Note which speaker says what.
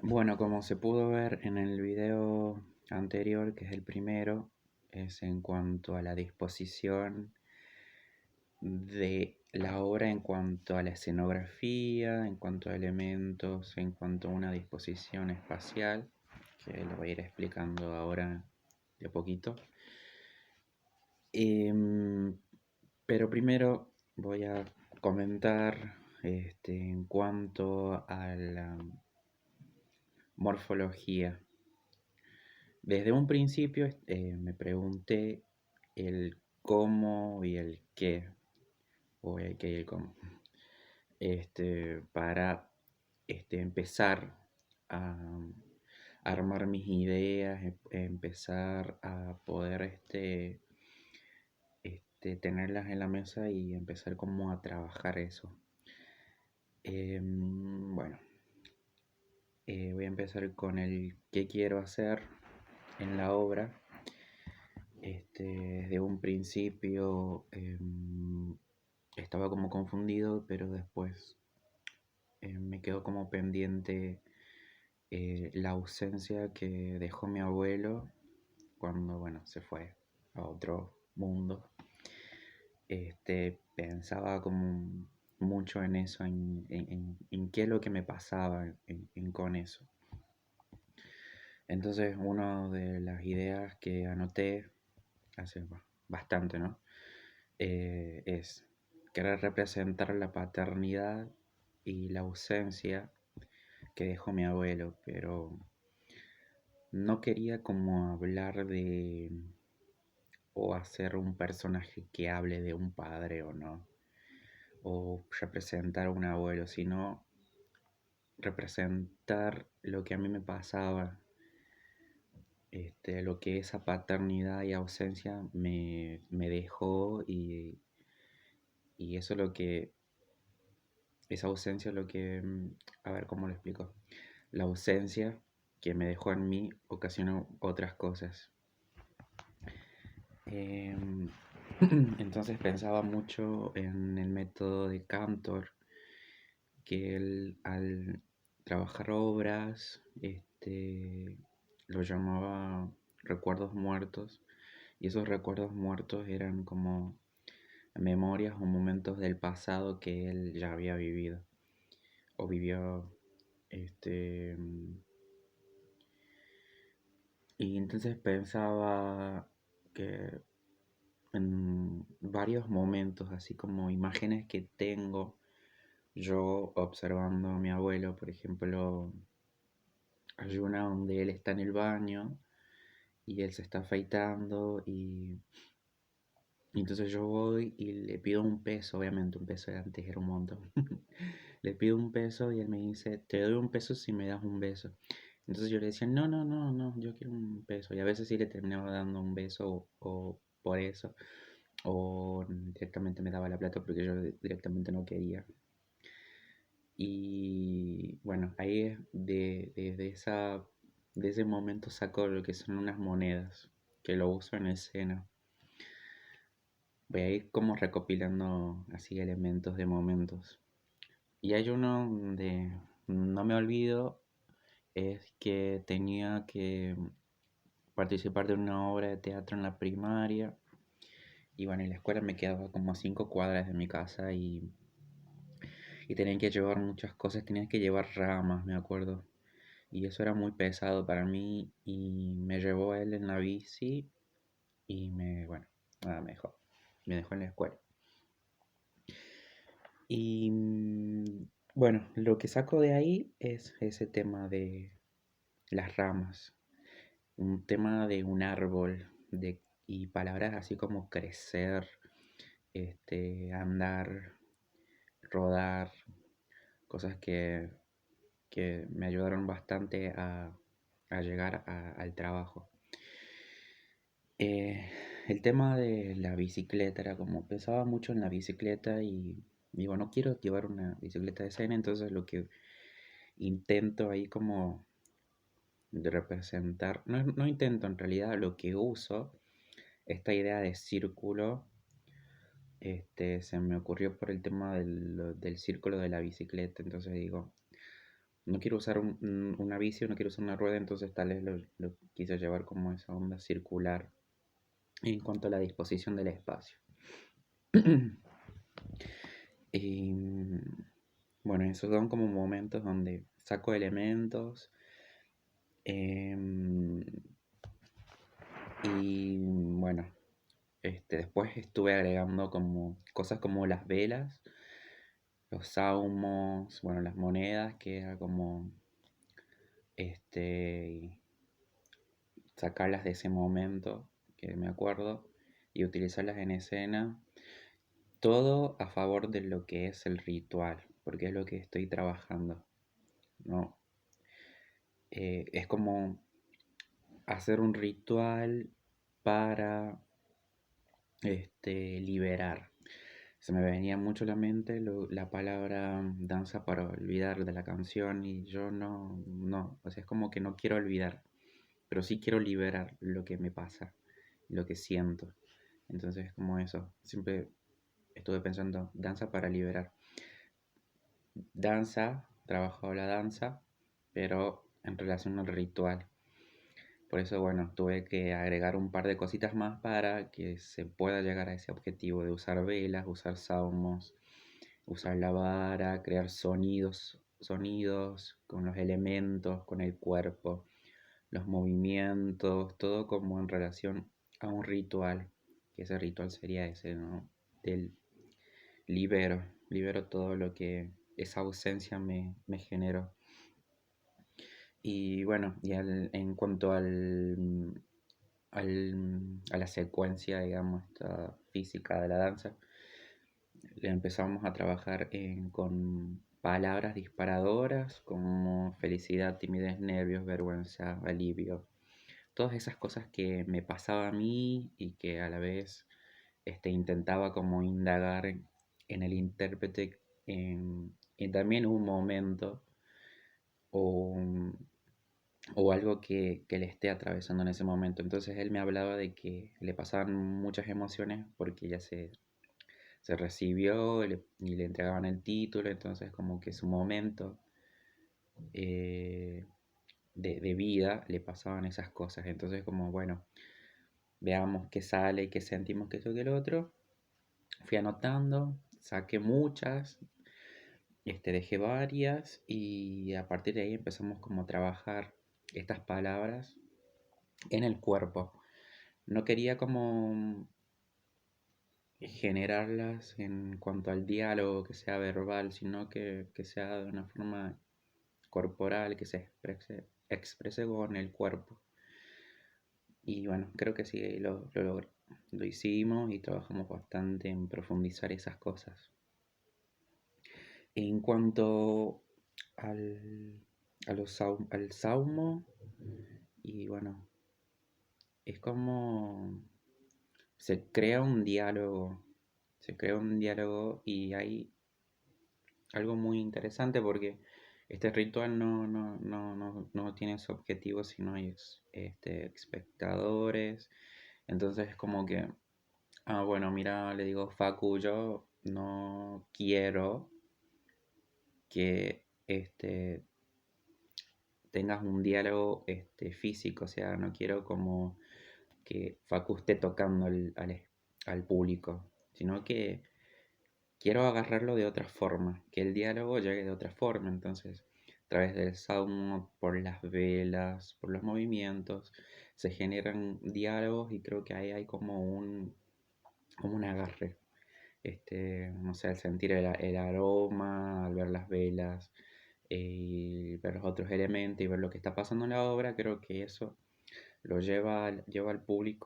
Speaker 1: Bueno, como se pudo ver en el video anterior, que es el primero, es en cuanto a la disposición de la obra, en cuanto a la escenografía, en cuanto a elementos, en cuanto a una disposición espacial, que lo voy a ir explicando ahora de a poquito. Em, pero primero voy a comentar en cuanto a la morfología. Desde un principio me pregunté el cómo y el qué, o el qué y el cómo, para empezar a armar mis ideas, empezar a poder tenerlas en la mesa y empezar como a trabajar eso. Bueno, voy a empezar con el qué quiero hacer en la obra. Desde un principio estaba como confundido, pero después me quedó como pendiente la ausencia que dejó mi abuelo cuando, bueno, se fue a otro mundo. Pensaba como mucho en eso, en qué es lo que me pasaba con eso. Entonces, una de las ideas que anoté hace bastante, ¿no? Es querer representar la paternidad y la ausencia que dejó mi abuelo, pero no quería como hablar de o hacer un personaje que hable de un padre o no, o representar a un abuelo, sino representar lo que a mí me pasaba, lo que esa paternidad y ausencia me dejó y eso es lo que esa ausencia es lo que, a ver cómo lo explico. La ausencia que me dejó en mí ocasionó otras cosas. Em, entonces pensaba mucho en el método de Cantor, que él al trabajar obras, lo llamaba recuerdos muertos, y esos recuerdos muertos eran como memorias o momentos del pasado que él ya había vivido o vivió. Este, y entonces pensaba que en varios momentos, así como imágenes que tengo yo observando a mi abuelo, por ejemplo, hay una donde él está en el baño y él se está afeitando y entonces yo voy y le pido un peso, obviamente un peso de antes era un montón. Le pido un peso y él me dice, te doy un peso si me das un beso. Entonces yo le decía, no, no, no, no, yo quiero un beso. Y a veces sí le terminaba dando un beso o por eso, o directamente me daba la plata porque yo directamente no quería. Y bueno, ahí es de ese momento saco lo que son unas monedas, que lo uso en escena. Voy a ir como recopilando así elementos de momentos. Y hay uno donde no me olvido, es que tenía que participar de una obra de teatro en la primaria. Y bueno, en la escuela me quedaba como a 5 cuadras de mi casa y tenía que llevar muchas cosas, tenía que llevar ramas, me acuerdo. Y eso era muy pesado para mí y me llevó él en la bici y bueno, nada, me dejó en la escuela. Y bueno, lo que saco de ahí es ese tema de las ramas, un tema de un árbol y palabras así como crecer, andar, rodar, cosas que me ayudaron bastante a llegar al trabajo. Eh, el tema de la bicicleta era como pensaba mucho en la bicicleta y digo, no quiero llevar una bicicleta de escena, entonces lo que intento ahí como de representar, no, no intento en realidad, lo que uso, esta idea de círculo, se me ocurrió por el tema del círculo de la bicicleta, entonces digo, no quiero usar una bici, no quiero usar una rueda, entonces tal vez lo quise llevar como esa onda circular en cuanto a la disposición del espacio. Y bueno, esos son como momentos donde saco elementos. em, y bueno, después estuve agregando como cosas como las velas, los sahumos, bueno, las monedas, que era como este, sacarlas de ese momento que me acuerdo y utilizarlas en escena. Todo a favor de lo que es el ritual, porque es lo que estoy trabajando, ¿no? Es como hacer un ritual para liberar. Se me venía mucho a la mente la palabra danza para olvidar de la canción y yo no, o sea, es como que no quiero olvidar, pero sí quiero liberar lo que me pasa, lo que siento. Entonces es como eso, siempre estuve pensando, danza para liberar. Danza, trabajo la danza, pero en relación al ritual. Por eso, bueno, tuve que agregar un par de cositas más para que se pueda llegar a ese objetivo de usar velas, usar sahumos, usar la vara, crear sonidos con los elementos, con el cuerpo, los movimientos, todo como en relación a un ritual, que ese ritual sería ese, ¿no? Del libero todo lo que esa ausencia me generó. Y bueno, en cuanto a la secuencia, digamos, esta física de la danza, le empezamos a trabajar con palabras disparadoras como felicidad, timidez, nervios, vergüenza, alivio. Todas esas cosas que me pasaba a mí y que a la vez intentaba como indagar en el intérprete y también un momento o, o algo que le esté atravesando en ese momento. Entonces él me hablaba de que le pasaban muchas emociones porque ya se recibió y le entregaban el título, entonces como que su momento eh, de vida le pasaban esas cosas. Entonces como, bueno, veamos qué sale, qué sentimos, qué esto, que el otro. Fui anotando, saqué muchas, dejé varias y a partir de ahí empezamos como a trabajar estas palabras en el cuerpo. No quería como generarlas en cuanto al diálogo que sea verbal, sino que sea de una forma corporal, que se exprese con el cuerpo. Y bueno, creo que sí lo logré. Lo hicimos y trabajamos bastante en profundizar esas cosas. En cuanto al, al saumo, y bueno, es como se crea un diálogo y hay algo muy interesante porque este ritual no tiene su objetivo, sino hay espectadores. Entonces es como que, bueno, mira, le digo, Facu, yo no quiero que tengas un diálogo físico, o sea, no quiero como que Facu esté tocando al público, sino que quiero agarrarlo de otra forma, que el diálogo llegue de otra forma, entonces a través del sound, por las velas, por los movimientos, se generan diálogos y creo que ahí hay como un agarre. No sé, al sentir el aroma, al ver las velas, y ver los otros elementos y ver lo que está pasando en la obra, creo que eso lleva al público